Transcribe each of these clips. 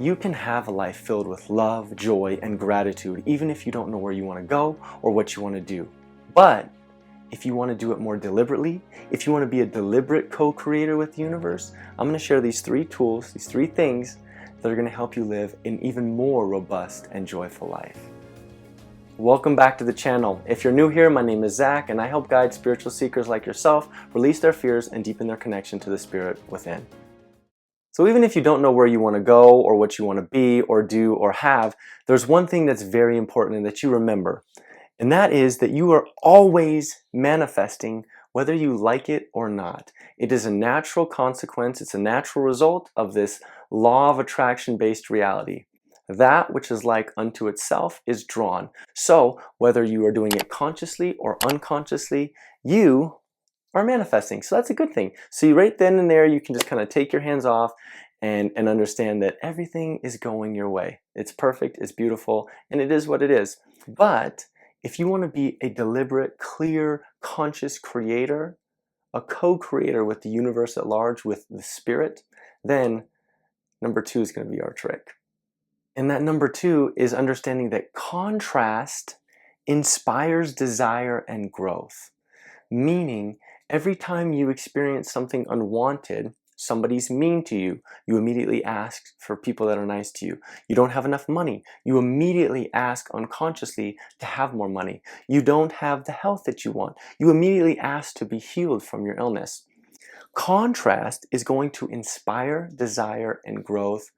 You can have a life filled with love, joy, and gratitude, even if you don't know where you want to go or what you want to do. But if you want to do it more deliberately, if you want to be a deliberate co-creator with the universe, I'm going to share these 3 tools, these 3 things that are going to help you live an even more robust and joyful life. Welcome back to the channel. If you're new here, my name is Zach, and I help guide spiritual seekers like yourself release their fears and deepen their connection to the spirit within. So even if you don't know where you want to go or what you want to be or do or have, there's one thing that's very important and that you remember. And that is that you are always manifesting whether you like it or not. It is a natural consequence, it's a natural result of this law of attraction-based reality. That which is like unto itself is drawn. So whether you are doing it consciously or unconsciously, you are manifesting. So that's a good thing. So right then and there, you can just kind of take your hands off and understand that everything is going your way. It's perfect, it's beautiful, and it is what it is. But if you want to be a deliberate, clear, conscious creator, a co-creator with the universe at large, with the spirit, then number 2 is going to be our trick. And that number 2 is understanding that contrast inspires desire and growth. Meaning, every time you experience something unwanted, somebody's mean to you, you immediately ask for people that are nice to you. You don't have enough money, you immediately ask unconsciously to have more money. You don't have the health that you want, you immediately ask to be healed from your illness. Contrast is going to inspire desire and growth,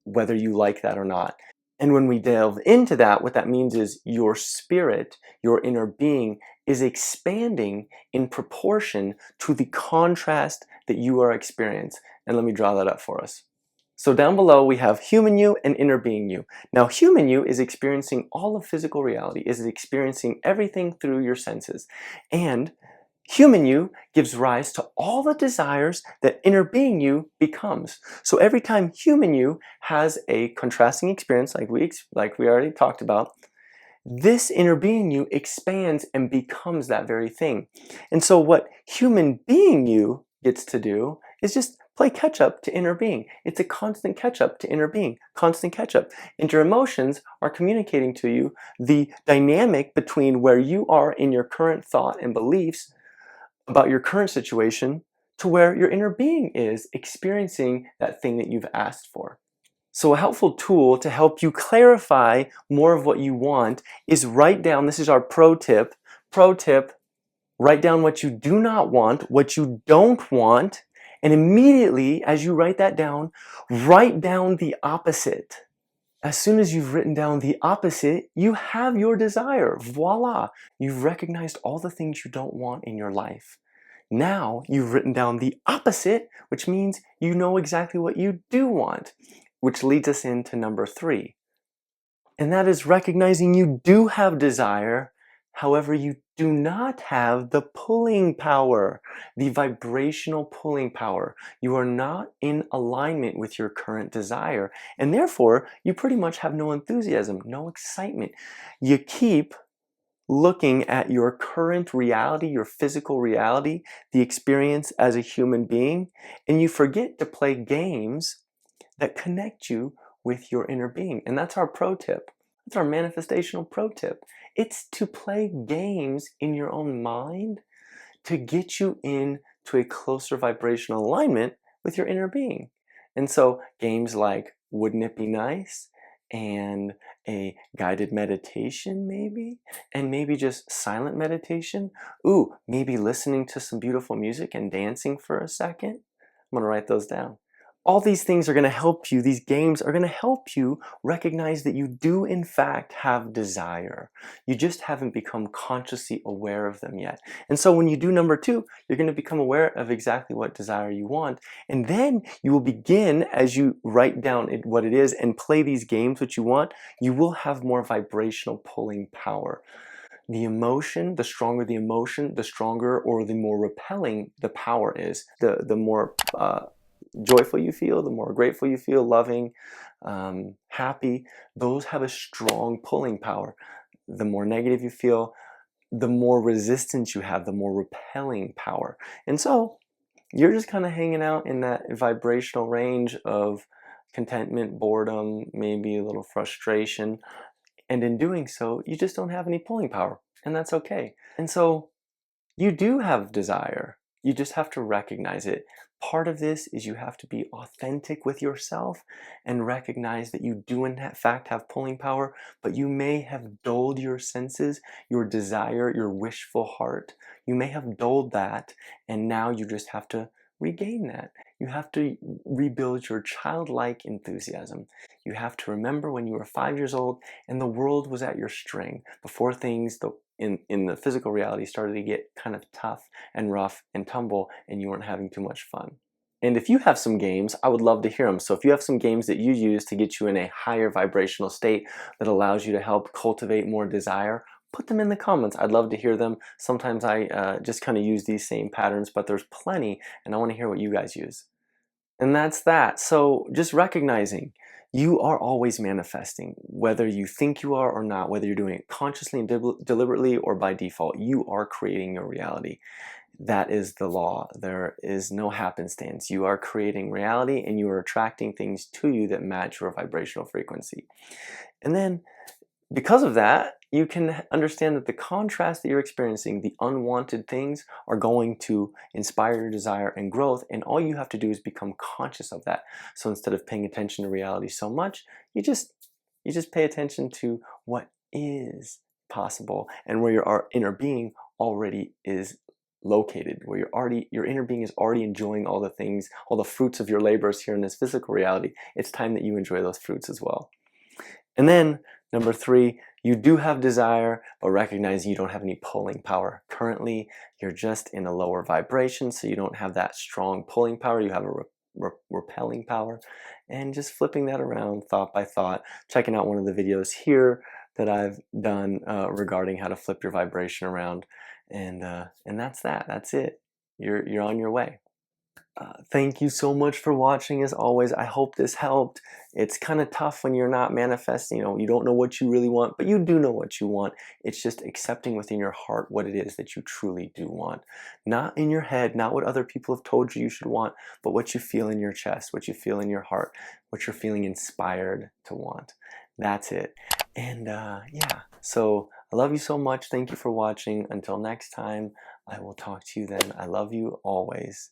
whether you like that or not. And when we delve into that, what that means is your spirit, your inner being, is expanding in proportion to the contrast that you are experiencing. And let me draw that up for us. So down below we have human you and inner being you. Now human you is experiencing all of physical reality, is experiencing everything through your senses. And human you gives rise to all the desires that inner being you becomes. So every time human you has a contrasting experience, like we already talked about, this inner being you expands and becomes that very thing. And so what human being you gets to do is just play catch up to inner being. It's a constant catch up to inner being, constant catch up. And your emotions are communicating to you the dynamic between where you are in your current thought and beliefs about your current situation to where your inner being is experiencing that thing that you've asked for. So a helpful tool to help you clarify more of what you want is write down, this is our pro tip, write down what you do not want, what you don't want, and immediately as you write that down, write down the opposite. As soon as you've written down the opposite, you have your desire. Voila! You've recognized all the things you don't want in your life. Now you've written down the opposite, which means you know exactly what you do want, which leads us into number 3. And that is recognizing you do have desire, however, you do not have the pulling power, the vibrational pulling power. You are not in alignment with your current desire, and therefore, you pretty much have no enthusiasm, no excitement. You keep looking at your current reality, your physical reality, the experience as a human being, and you forget to play games that connect you with your inner being. And that's our pro tip. That's our manifestational pro tip. It's to play games in your own mind to get you into a closer vibrational alignment with your inner being. And so games like Wouldn't It Be Nice? And a guided meditation maybe, and maybe just silent meditation. Ooh, maybe listening to some beautiful music and dancing for a second. I'm gonna write those down. All these things are going to help you, these games are going to help you recognize that you do in fact have desire. You just haven't become consciously aware of them yet. And so when you do number 2, you're going to become aware of exactly what desire you want. And then you will begin, as you write down what it is and play these games which you want, you will have more vibrational pulling power. The emotion, the stronger the emotion, the stronger or the more repelling the power is. The more joyful you feel, the more grateful you feel, loving, happy, those have a strong pulling power. The more negative you feel, the more resistance you have, the more repelling power. And so you're just kind of hanging out in that vibrational range of contentment, boredom, maybe a little frustration. And in doing so, you just don't have any pulling power, and that's okay. And so you do have desire. You just have to recognize it. Part of this is you have to be authentic with yourself and recognize that you do in fact have pulling power, but you may have dulled your senses, your desire, your wishful heart. You may have dulled that, and now you just have to regain that. You have to rebuild your childlike enthusiasm. You have to remember when you were 5 years old and the world was at your string before things, in the physical reality, started to get kind of tough and rough and tumble, and you weren't having too much fun. And if you have some games, I would love to hear them. So if you have some games that you use to get you in a higher vibrational state that allows you to help cultivate more desire, put them in the comments. I'd love to hear them. Sometimes I just kind of use these same patterns, but there's plenty, and I want to hear what you guys use. And that's that. So just recognizing you are always manifesting, whether you think you are or not, whether you're doing it consciously and deliberately or by default, you are creating your reality. That is the law. There is no happenstance. You are creating reality and you are attracting things to you that match your vibrational frequency. And then because of that, you can understand that the contrast that you're experiencing, the unwanted things, are going to inspire your desire and growth, and all you have to do is become conscious of that. So instead of paying attention to reality so much, you just pay attention to what is possible and where your inner being already is located, where your inner being is already enjoying all the things, all the fruits of your labors here in this physical reality. It's time that you enjoy those fruits as well. And then number 3, you do have desire, but recognizing you don't have any pulling power. Currently, you're just in a lower vibration, so you don't have that strong pulling power. You have a repelling power. And just flipping that around thought by thought, checking out one of the videos here that I've done regarding how to flip your vibration around. And that's that. That's it. You're on your way. Thank you so much for watching. As always, I hope this helped. It's kind of tough when you're not manifesting, you don't know what you really want, but you do know what you want. It's just accepting within your heart what it is that you truly do want. Not in your head, not what other people have told you should want, but what you feel in your chest, what you feel in your heart, what you're feeling inspired to want. That's it. And yeah, so I love you so much. Thank you for watching. Until next time, I will talk to you then. I love you always.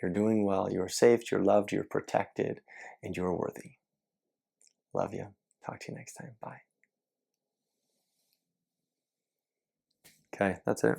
You're doing well, you're safe, you're loved, you're protected, and you're worthy. Love you. Talk to you next time. Bye. Okay, that's it.